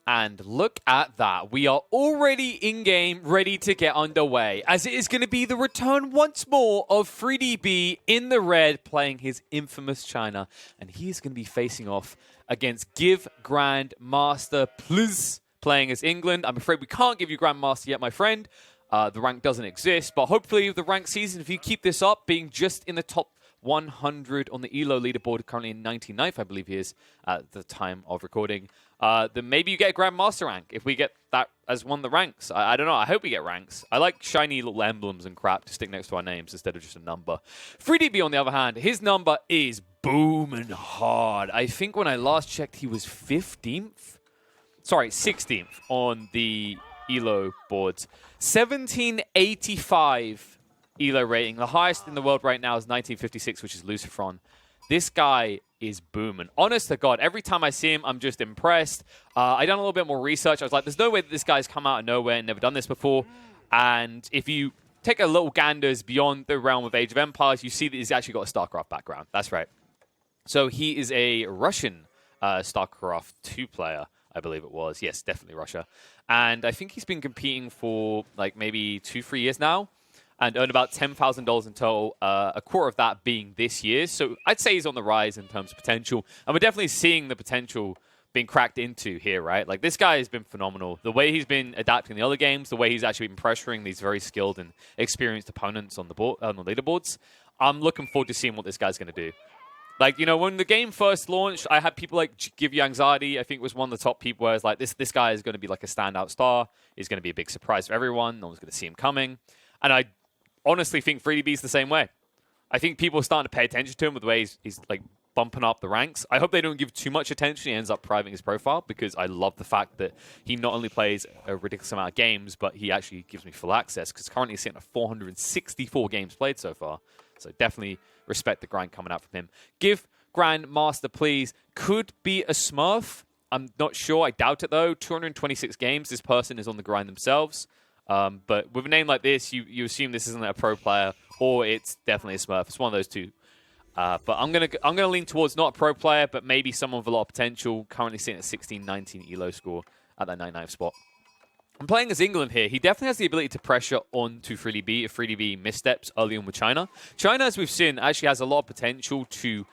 And look at that. We are already in-game, ready to get underway, as it is going to be the return once more of 3DB in the red, playing his infamous China. And he is going to be facing off against Give Grandmaster Plus, playing as England. I'm afraid we can't give you Grandmaster yet, my friend. The rank doesn't exist, but hopefully the rank season, if you keep this up, being just in the top 100 on the ELO leaderboard, currently in 99th, I believe he is, at the time of recording, then maybe you get a Grandmaster rank if we get that as one of the ranks. I don't know. I hope we get ranks. I like shiny little emblems and crap to stick next to our names instead of just a number. 3DB, on the other hand, his number is booming hard. I think when I last checked, he was 15th? Sorry, 16th on the ELO boards. 1785 ELO rating. The highest in the world right now is 1956, which is Lucifron. This guy is booming. Honest to God, every time I see him, I'm just impressed. I done a little bit more research. I was like, there's no way that this guy's come out of nowhere and never done this before. And if you take a little ganders beyond the realm of Age of Empires, you see that he's actually got a StarCraft background. That's right. So he is a Russian StarCraft 2 player, I believe it was. Yes, definitely Russia. And I think he's been competing for like maybe 2-3 years now and earned about $10,000 in total, a quarter of that being this year. So I'd say he's on the rise in terms of potential. And we're definitely seeing the potential being cracked into here, right? Like, this guy has been phenomenal. The way he's been adapting the other games, the way he's actually been pressuring these very skilled and experienced opponents on the board, on the leaderboards. I'm looking forward to seeing what this guy's going to do. Like, you know, when the game first launched, I had people like Give You Anxiety. I think was one of the top people where I was like, this guy is going to be like a standout star. He's going to be a big surprise for everyone. No one's going to see him coming. And I honestly think 3DB is the same way. I think people are starting to pay attention to him with the way he's like bumping up the ranks. I hope they don't give too much attention. He ends up privating his profile because I love the fact that he not only plays a ridiculous amount of games, but he actually gives me full access because currently he's sitting at 464 games played so far. So definitely respect the grind coming out from him. Give Grandmaster, please. Could be a Smurf. I'm not sure. I doubt it, though. 226 games. This person is on the grind themselves. But with a name like this, you assume this isn't a pro player, or it's definitely a Smurf. It's one of those two. But I'm gonna lean towards not a pro player, but maybe someone with a lot of potential. Currently sitting at 16-19 ELO score at that 99th spot. I'm playing as England here. He definitely has the ability to pressure onto 3DB if 3DB missteps early on with China. China, as we've seen, actually has a lot of potential to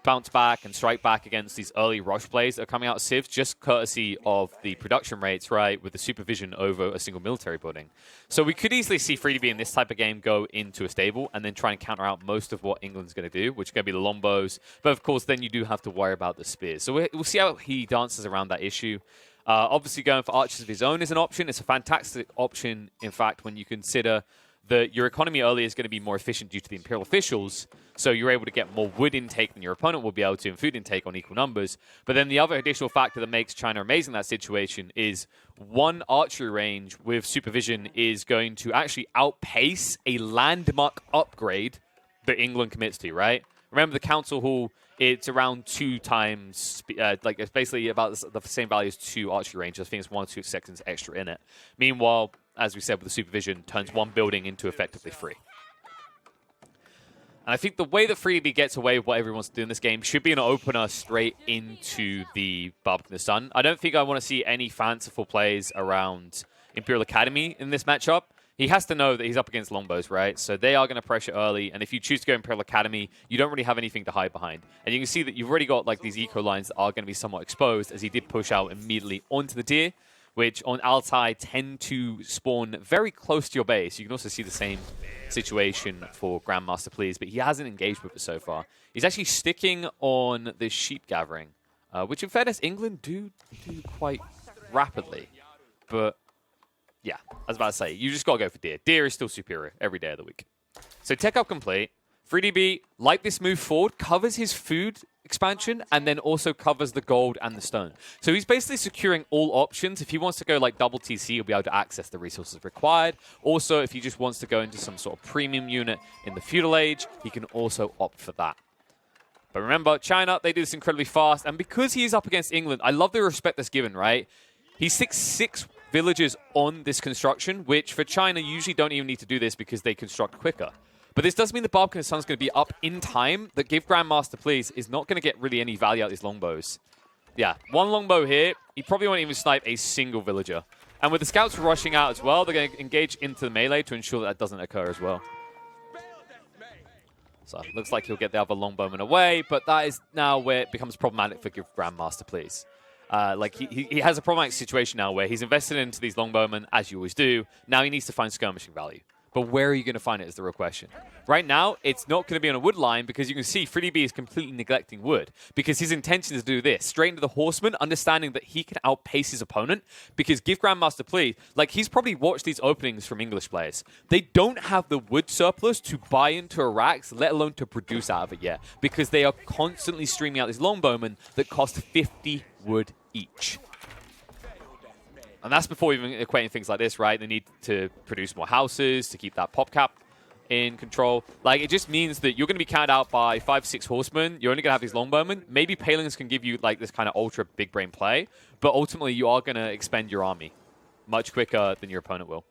bounce back and strike back against these early rush plays that are coming out of Civ, just courtesy of the production rates, right, with the supervision over a single military building. So we could easily see 3DB in this type of game go into a stable and then try and counter out most of what England's going to do, which is going to be the longbows. But of course, then you do have to worry about the spears. So we'll see how he dances around that issue. Obviously, going for archers of his own is an option. It's a fantastic option, in fact, when you consider that your economy early is going to be more efficient due to the Imperial officials, so you're able to get more wood intake than your opponent will be able to and food intake on equal numbers. But then the other additional factor that makes China amazing in that situation is one archery range with supervision is going to actually outpace a landmark upgrade that England commits to, right? Remember the Council Hall, it's around 2 times, like it's basically about the same value as 2 archery ranges. I think it's 1 or 2 seconds extra in it. Meanwhile, as we said with the supervision, turns 1 building into effectively 3. And I think the way that 3DB gets away with what everyone wants to do in this game should be an opener straight into the Barbican the Sun. I don't think I want to see any fanciful plays around Imperial Academy in this matchup. He has to know that he's up against longbows, right? So they are going to pressure early, and if you choose to go Imperial Academy, you don't really have anything to hide behind. And you can see that you've already got like these eco lines that are going to be somewhat exposed, as he did push out immediately onto the deer, which on Altai tend to spawn very close to your base. You can also see the same situation for Grandmaster Please, but he hasn't engaged with it so far. He's actually sticking on the sheep gathering, which in fairness, England do quite rapidly. But yeah, I was about to say, you just got to go for deer. Deer is still superior every day of the week. So tech up complete. 3DB, like this move forward, covers his food expansion and then also covers the gold and the stone. So he's basically securing all options. If he wants to go like double TC, he'll be able to access the resources required. Also, if he just wants to go into some sort of premium unit in the feudal age, he can also opt for that. But remember, China, they do this incredibly fast. And because he is up against England, I love the respect that's given, right? He sticks 6 villages on this construction, which for China usually don't even need to do this because they construct quicker. But this does mean the Barbican Sun's going to be up in time. That Give Grandmaster Please is not going to get really any value out of these longbows. Yeah, one longbow here. He probably won't even snipe a single villager. And with the scouts rushing out as well, they're going to engage into the melee to ensure that doesn't occur as well. So it looks like he'll get the other longbowman away, but that is now where it becomes problematic for Grandmaster, please. Like, he has a problematic situation now where he's invested into these longbowmen, as you always do. Now he needs to find skirmishing value. But where are you going to find it is the real question. Right now, it's not going to be on a wood line because you can see FreeDB is completely neglecting wood because his intention is to do this. Straight into the horseman, understanding that he can outpace his opponent because give Grandmaster please. Like, he's probably watched these openings from English players. They don't have the wood surplus to buy into Iraq's, let alone to produce out of it yet because they are constantly streaming out these longbowmen that cost 50 wood each. And that's before even equating things like this, right? They need to produce more houses to keep that pop cap in control. Like, it just means that you're going to be counted out by 5-6 horsemen. You're only going to have these longbowmen. Maybe palings can give you, like, this kind of ultra big brain play. But ultimately, you are going to expend your army much quicker than your opponent will.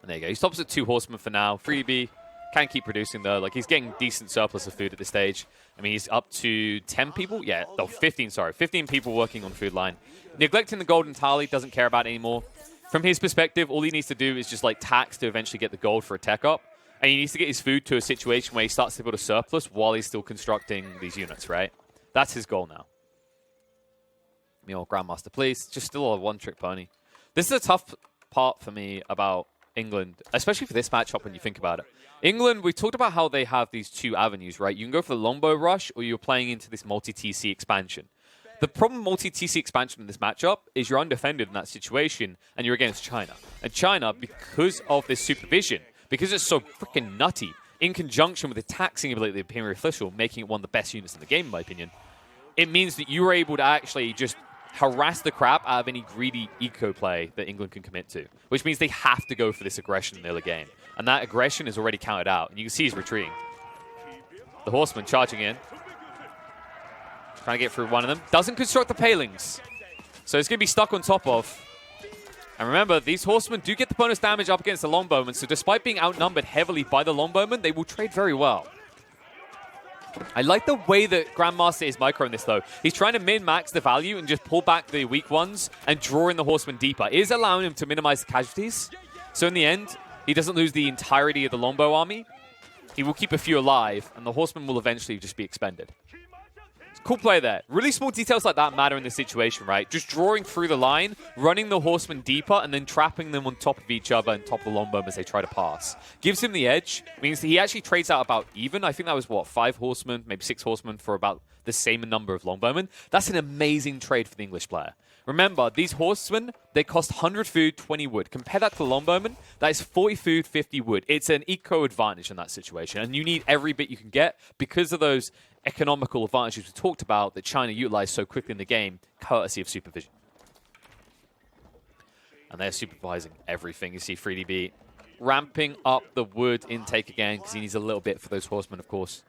And there you go. He stops at 2 horsemen for now. FreeDB can keep producing, though. Like, he's getting decent surplus of food at this stage. I mean, he's up to 10 people? Yeah, no, 15, sorry. 15 people working on the food line. Neglecting the golden tally, doesn't care about it anymore. From his perspective, all he needs to do is just, like, tax to eventually get the gold for a tech up. And he needs to get his food to a situation where he starts to build a surplus while he's still constructing these units, right? That's his goal now. Me or Grandmaster, please. Just still a one-trick pony. This is a tough part for me about England, especially for this matchup when you think about it. England, we talked about how they have these 2 avenues, right? You can go for the longbow rush or you're playing into this multi-TC expansion. The problem with multi-TC expansion in this matchup is you're undefended in that situation and you're against China. And China, because of this supervision, because it's so freaking nutty, in conjunction with the taxing ability of the Imperial Official, making it one of the best units in the game, in my opinion, it means that you are able to actually just harass the crap out of any greedy eco play that England can commit to, which means they have to go for this aggression in the early game. And that aggression is already counted out. And you can see he's retreating. The horseman charging in. Trying to get through one of them. Doesn't construct the palings. So it's going to be stuck on top of. And remember, these horsemen do get the bonus damage up against the longbowmen. So despite being outnumbered heavily by the longbowmen, they will trade very well. I like the way that Grandmaster is microing this, though. He's trying to min-max the value and just pull back the weak ones and draw in the horsemen deeper. It is allowing him to minimize the casualties. So in the end, he doesn't lose the entirety of the longbow army. He will keep a few alive, and the horsemen will eventually just be expended. Cool play there. Really small details like that matter in this situation, right? Just drawing through the line, running the horsemen deeper, and then trapping them on top of each other and top of the longbowmen as they try to pass. Gives him the edge. Means that he actually trades out about even. I think that was, what, 5 horsemen, maybe 6 horsemen for about the same number of longbowmen. That's an amazing trade for the English player. Remember, these horsemen, they cost 100 food, 20 wood. Compare that to the longbowmen, that is 40 food, 50 wood. It's an eco advantage in that situation, and you need every bit you can get because of those economical advantages we talked about that China utilized so quickly in the game, courtesy of supervision. And they're supervising everything. You see FreeDB ramping up the wood intake again because he needs a little bit for those horsemen, of course.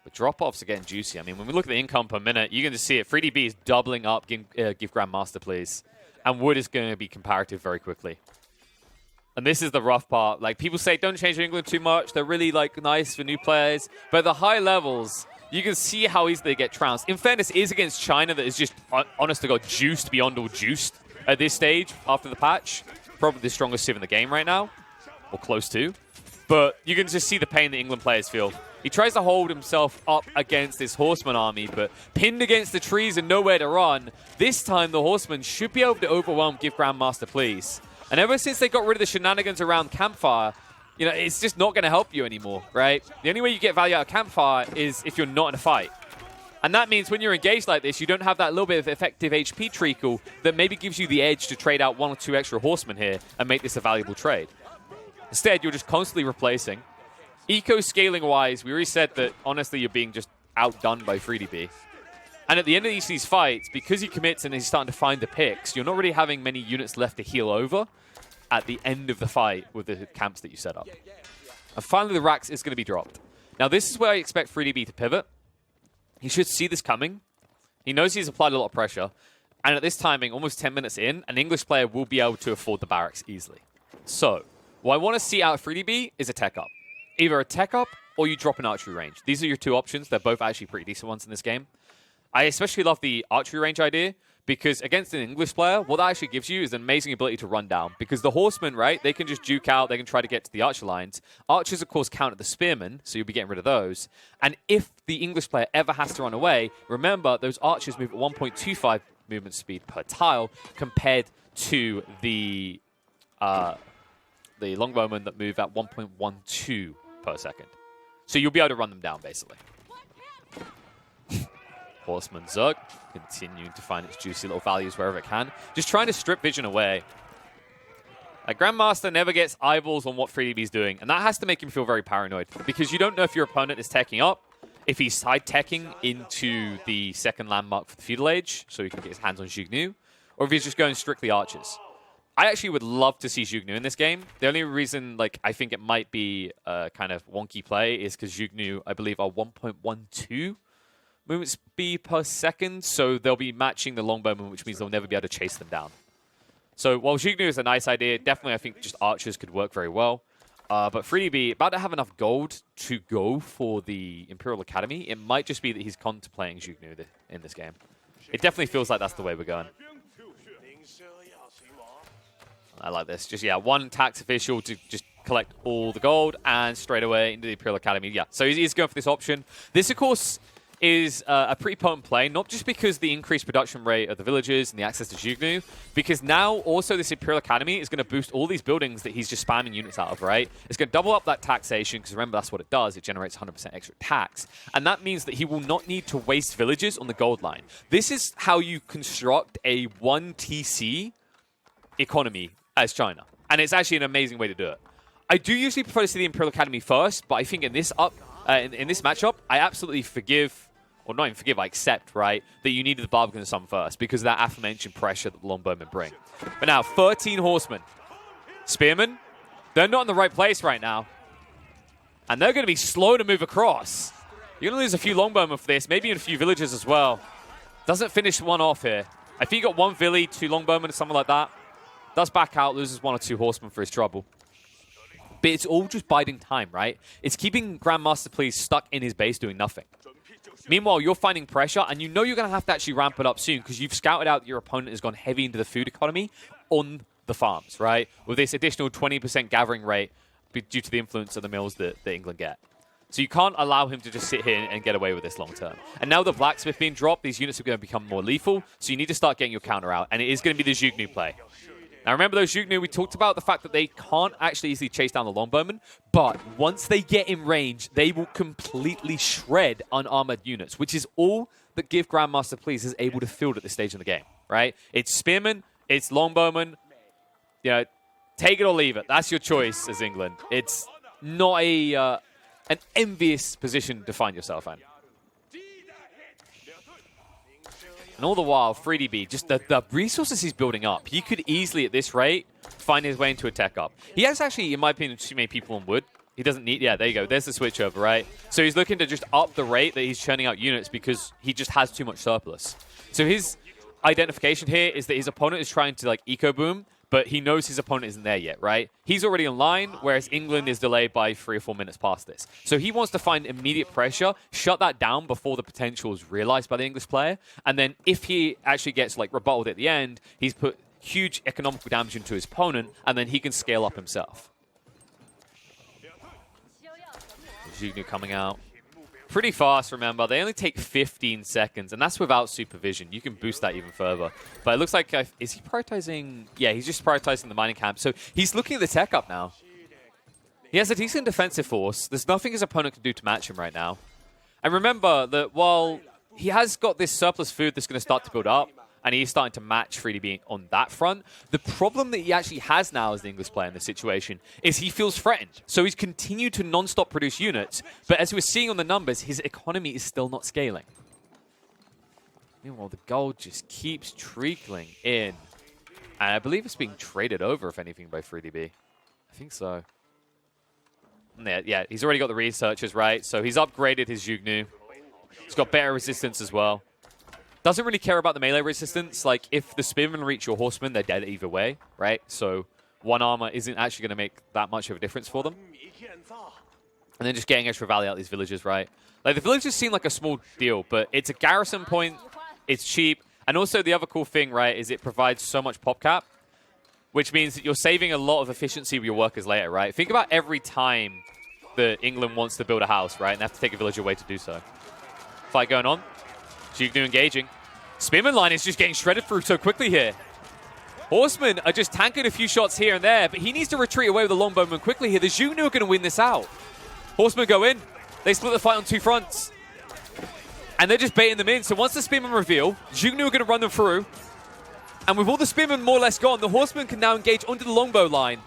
The drop-offs are getting juicy. I mean, when we look at the income per minute, you can just see it. FreeDB is doubling up, give Grandmaster, please. And wood is going to be comparative very quickly. And this is the rough part. Like, people say, don't change England too much. They're really, like, nice for new players. But at the high levels, you can see how easily they get trounced. In fairness, it is against China that is just, honest to God, juiced beyond all juiced at this stage after the patch. Probably the strongest civ in the game right now. Or close to. But you can just see the pain that England players feel. He tries to hold himself up against this horseman army, but pinned against the trees and nowhere to run. This time, the horsemen should be able to overwhelm Give Grandmaster, please. And ever since they got rid of the shenanigans around Campfire, you know, it's just not going to help you anymore, right? The only way you get value out of Campfire is if you're not in a fight. And that means when you're engaged like this, you don't have that little bit of effective HP treacle that maybe gives you the edge to trade out 1 or 2 extra horsemen here and make this a valuable trade. Instead, you're just constantly replacing. Eco-scaling-wise, we already said that, honestly, you're being just outdone by FreeDB. And at the end of these fights, because he commits and he's starting to find the picks, you're not really having many units left to heal over at the end of the fight with the camps that you set up. And finally, the Rax is going to be dropped. Now, this is where I expect FreeDB to pivot. He should see this coming. He knows he's applied a lot of pressure. And at this timing, almost 10 minutes in, an English player will be able to afford the barracks easily. So, what I want to see out of FreeDB is a tech up. Either a tech up or you drop an archery range. These are your 2 options. They're both actually pretty decent ones in this game. I especially love the archery range idea, because against an English player, what that actually gives you is an amazing ability to run down. Because the horsemen, right, they can just juke out, they can try to get to the archer lines. Archers, of course, counter the spearmen, so you'll be getting rid of those. And if the English player ever has to run away, remember, those archers move at 1.25 movement speed per tile, compared to the longbowmen that move at 1.12 per second. So you'll be able to run them down, basically. Horseman Zug continuing to find its juicy little values wherever it can. Just trying to strip vision away. Like, Grandmaster never gets eyeballs on what 3DB's doing, and that has to make him feel very paranoid, because you don't know if your opponent is teching up, if he's side-teching into the second landmark for the Feudal Age, so he can get his hands on Zhuge Nu, or if he's just going strictly archers. I actually would love to see Zhuge Nu in this game. The only reason, like, I think it might be a kind of wonky play is because Zhuge Nu, I believe, are 1.12 movement speed per second, so they'll be matching the longbowmen, which means they'll never be able to chase them down. So while Zhuge Nu is a nice idea, definitely I think just archers could work very well. But 3DB, about to have enough gold to go for the Imperial Academy. It might just be that he's contemplating Zhuge Nu in this game. It definitely feels like that's the way we're going. I like this. Just, yeah, one tax official to just collect all the gold and straight away into the Imperial Academy. Yeah, so he's going for this option. This, of course, is a pretty potent play, not just because the increased production rate of the villagers and the access to Zhuge Nu, because now also this Imperial Academy is going to boost all these buildings that he's just spamming units out of, right? It's going to double up that taxation, because remember, that's what it does. It generates 100% extra tax. And that means that he will not need to waste villagers on the gold line. This is how you construct a 1 TC economy as China. And it's actually an amazing way to do it. I do usually prefer to see the Imperial Academy first, but I think in this in this matchup, I absolutely forgive, or not even forgive, I accept, right, that you needed the Barbican Sun first because of that aforementioned pressure that the longbowmen bring. But now, 13 horsemen. Spearmen, they're not in the right place right now. And they're going to be slow to move across. You're going to lose a few longbowmen for this, maybe a few villagers as well. Doesn't finish one off here. I think he got one villy, 2 longbowmen, or something like that. Does back out, loses 1 or 2 horsemen for his trouble. But it's all just biding time, right? It's keeping Grandmaster Please stuck in his base doing nothing. Meanwhile, you're finding pressure, and you know you're going to have to actually ramp it up soon because you've scouted out that your opponent has gone heavy into the food economy on the farms, right? With this additional 20% gathering rate due to the influence of the mills that England get. So you can't allow him to just sit here and get away with this long term. And now the blacksmith being dropped, these units are going to become more lethal, so you need to start getting your counter out, and it is going to be the Zhuge Nu play. Now, remember those Zhuge Nu, we talked about the fact that they can't actually easily chase down the longbowmen, but once they get in range, they will completely shred unarmored units, which is all that Give Grandmaster Please is able to field at this stage in the game, right? It's spearmen, it's longbowmen, you know, take it or leave it. That's your choice as England. It's not an envious position to find yourself in. And all the while, 3DB, just the resources he's building up, he could easily, at this rate, find his way into a tech up. He has actually, in my opinion, too many people on wood. He doesn't need, yeah, there you go. There's the switch over, right? So he's looking to just up the rate that he's churning out units because he just has too much surplus. So his identification here is that his opponent is trying to, like, eco-boom, but he knows his opponent isn't there yet, right? He's already in line, whereas England is delayed by 3 or 4 minutes past this. So he wants to find immediate pressure, shut that down before the potential is realized by the English player, and then if he actually gets, like, rebutted at the end, he's put huge economical damage into his opponent, and then he can scale up himself. Zhuge Nu coming out. Pretty fast, remember. They only take 15 seconds, and that's without supervision. You can boost that even further. But it looks like, is he prioritizing? Yeah, he's just prioritizing the mining camp. So he's looking at the tech up now. He has a decent defensive force. There's nothing his opponent can do to match him right now. And remember that while he has got this surplus food that's going to start to build up, and he's starting to match 3DB on that front, the problem that he actually has now as the English player in this situation is he feels threatened. So he's continued to non-stop produce units, but as we're seeing on the numbers, his economy is still not scaling. Meanwhile, the gold just keeps trickling in. And I believe it's being traded over, if anything, by 3DB. I think so. Yeah, he's already got the researchers, right? So he's upgraded his Zhuge Nu. He's got better resistance as well. Doesn't really care about the melee resistance. Like, if the spearmen reach your horsemen, they're dead either way, right? So 1 armor isn't actually going to make that much of a difference for them. And then just getting extra value out of these villagers, right? Like, the villagers seem like a small deal, but it's a garrison point, it's cheap, and also the other cool thing, right, is it provides so much pop cap, which means that you're saving a lot of efficiency with your workers later, right? Think about every time that England wants to build a house, right, and they have to take a village away to do so. Fight going on. Zhuge Nu engaging. Spearman line is just getting shredded through so quickly here. Horsemen are just tanking a few shots here and there, but he needs to retreat away with the longbowman quickly here. The Zhuge Nu are going to win this out. Horsemen go in. They split the fight on two fronts. And they're just baiting them in. So once the spearmen reveal, Zhuge Nu are going to run them through. And with all the spearmen more or less gone, the horsemen can now engage onto the longbow line.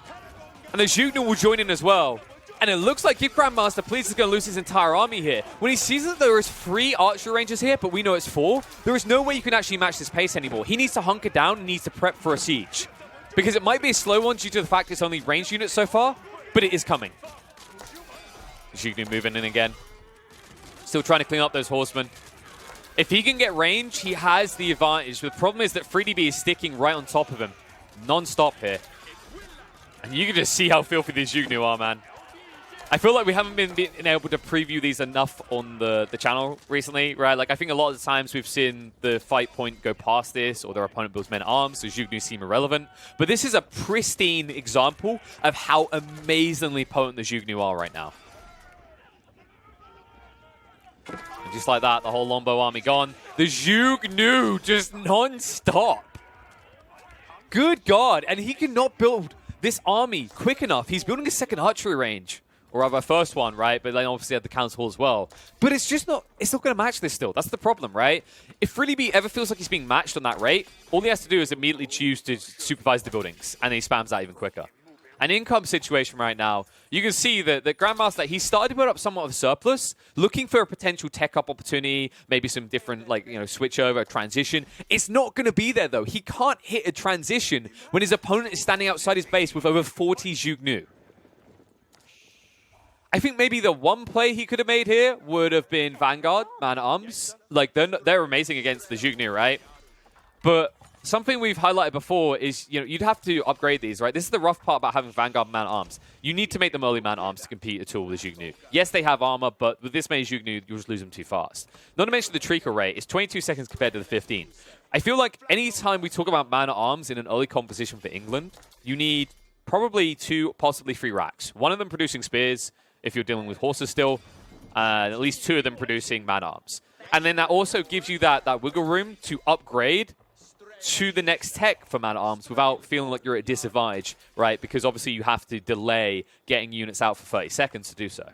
And the Zhuge Nu will join in as well. And it looks like if Grandmaster Please is going to lose his entire army here. When he sees that there is 3 archer ranges here, but we know it's 4, there is no way you can actually match this pace anymore. He needs to hunker down and needs to prep for a siege. Because it might be a slow one due to the fact it's only ranged units so far, but it is coming. Zhuge Nu moving in again. Still trying to clean up those horsemen. If he can get range, he has the advantage. The problem is that 3DB is sticking right on top of him. Non-stop here. And you can just see how filthy these Zhuge Nu are, man. I feel like we haven't been able to preview these enough on the channel recently, right? Like, I think a lot of the times we've seen the fight point go past this, or their opponent builds men-at-arms, so Zhuge Nu seem irrelevant. But this is a pristine example of how amazingly potent the Zhuge Nu are right now. And just like that, the whole Longbow army gone. The Zhuge Nu just non-stop. Good God. And he cannot build this army quick enough. He's building a second archery range. Or rather, first one, right? But then obviously had the council as well. But it's just not, it's not going to match this still. That's the problem, right? If FreeDB ever feels like he's being matched on that rate, all he has to do is immediately choose to supervise the buildings. And then he spams that even quicker. An income situation right now, you can see that Grandmaster, he started to build up somewhat of a surplus, looking for a potential tech-up opportunity, maybe some different, like, you know, switch over, transition. It's not going to be there, though. He can't hit a transition when his opponent is standing outside his base with over 40 Zhuge Nu. I think maybe the one play he could have made here would have been Vanguard, Man-at-Arms. Like, they're amazing against the Zhuge Nu, right? But something we've highlighted before is, you know, you'd have to upgrade these, right? This is the rough part about having Vanguard Man-at-Arms. You need to make them early Man-at-Arms to compete at all with the Zhuge Nu. Yes, they have armor, but with this many Zhuge Nu, you'll just lose them too fast. Not to mention the Treacle rate. It's 22 seconds compared to the 15. I feel like any time we talk about Man-at-Arms in an early composition for England, you need probably 2, possibly 3 racks. One of them producing spears, if you're dealing with horses still, at least 2 of them producing man-arms. And then that also gives you that wiggle room to upgrade to the next tech for man-at-arms without feeling like you're at a disadvantage, right? Because obviously you have to delay getting units out for 30 seconds to do so.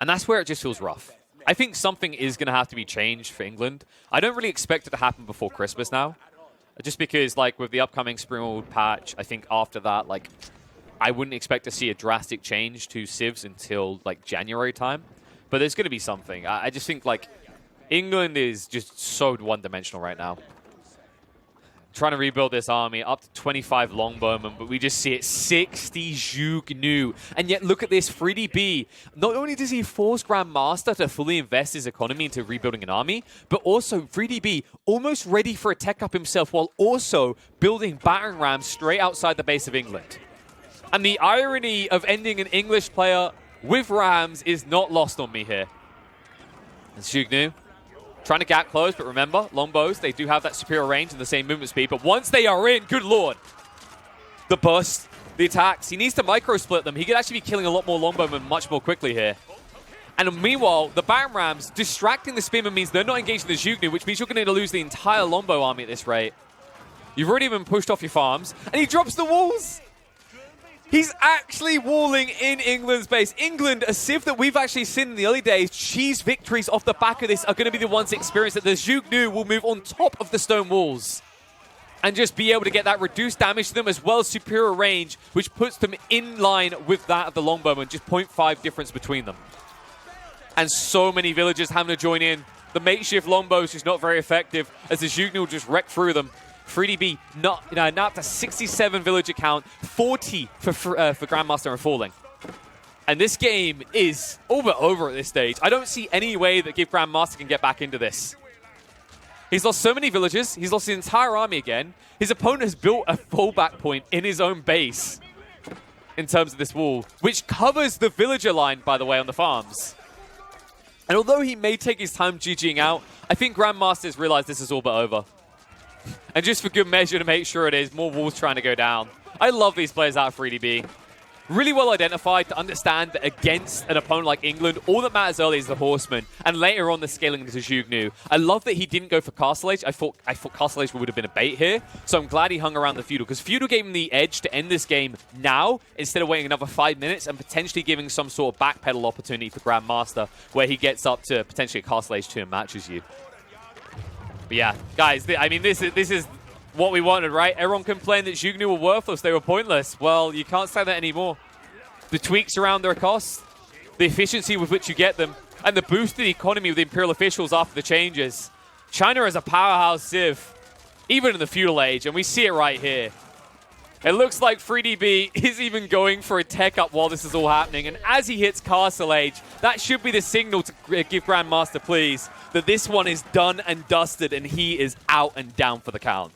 And that's where it just feels rough. I think something is going to have to be changed for England. I don't really expect it to happen before Christmas now. Just because, like, with the upcoming Springwood patch, I think after that, like, I wouldn't expect to see a drastic change to civs until, like, January time. But there's going to be something. I just think, like, England is just so one-dimensional right now. Trying to rebuild this army, up to 25 longbowmen, but we just see it 60 Zhuge Nu. And yet, look at this, 3DB. Not only does he force Grandmaster to fully invest his economy into rebuilding an army, but also 3DB almost ready for a tech-up himself while also building battering rams straight outside the base of England. And the irony of ending an English player with rams is not lost on me here. And Zhuge Nu trying to gap close, but remember, longbows, they do have that superior range and the same movement speed, but once they are in, good lord. The burst, the attacks, he needs to micro-split them. He could actually be killing a lot more longbowmen much more quickly here. And meanwhile, the battering rams distracting the spearmen means they're not engaging the Zhuge Nu, which means you're going to lose the entire longbow army at this rate. You've already been pushed off your farms, and he drops the walls! He's actually walling in England's base. England, a civ that we've actually seen in the early days, cheese victories off the back of this are going to be the ones experienced that the Zhuge Nu will move on top of the stone walls and just be able to get that reduced damage to them as well as superior range, which puts them in line with that of the longbowmen, just 0.5 difference between them. And so many villagers having to join in. The makeshift longbows just not very effective as the Zhuge Nu will just wreck through them. 3DB now up to 67 villager count, 40 for Grandmaster and falling. And this game is over at this stage. I don't see any way that Grandmaster can get back into this. He's lost so many villagers. He's lost the entire army again. His opponent has built a fallback point in his own base in terms of this wall, which covers the villager line, by the way, on the farms. And although he may take his time GGing out, I think Grandmasters realize this is all but over. And just for good measure to make sure it is, more walls trying to go down. I love these players out of 3DB. Really well identified to understand that against an opponent like England, all that matters early is the Horseman, and later on the scaling into Zhuge Nu. I love that he didn't go for Castle Age. I thought Castle Age would have been a bait here, so I'm glad he hung around the Feudal, because Feudal gave him the edge to end this game now, instead of waiting another 5 minutes and potentially giving some sort of backpedal opportunity for Grandmaster, where he gets up to potentially a Castle Age 2 and matches you. But yeah, guys, I mean, this is what we wanted, right? Everyone complained that Zhuge Nu were worthless, they were pointless. Well, you can't say that anymore. The tweaks around their cost, the efficiency with which you get them, and the boosted economy with the Imperial officials after the changes. China is a powerhouse civ, even in the feudal age, and we see it right here. It looks like 3DB is even going for a tech up while this is all happening, and as he hits Castle Age, that should be the signal to give Grandmaster please that this one is done and dusted, and he is out and down for the count.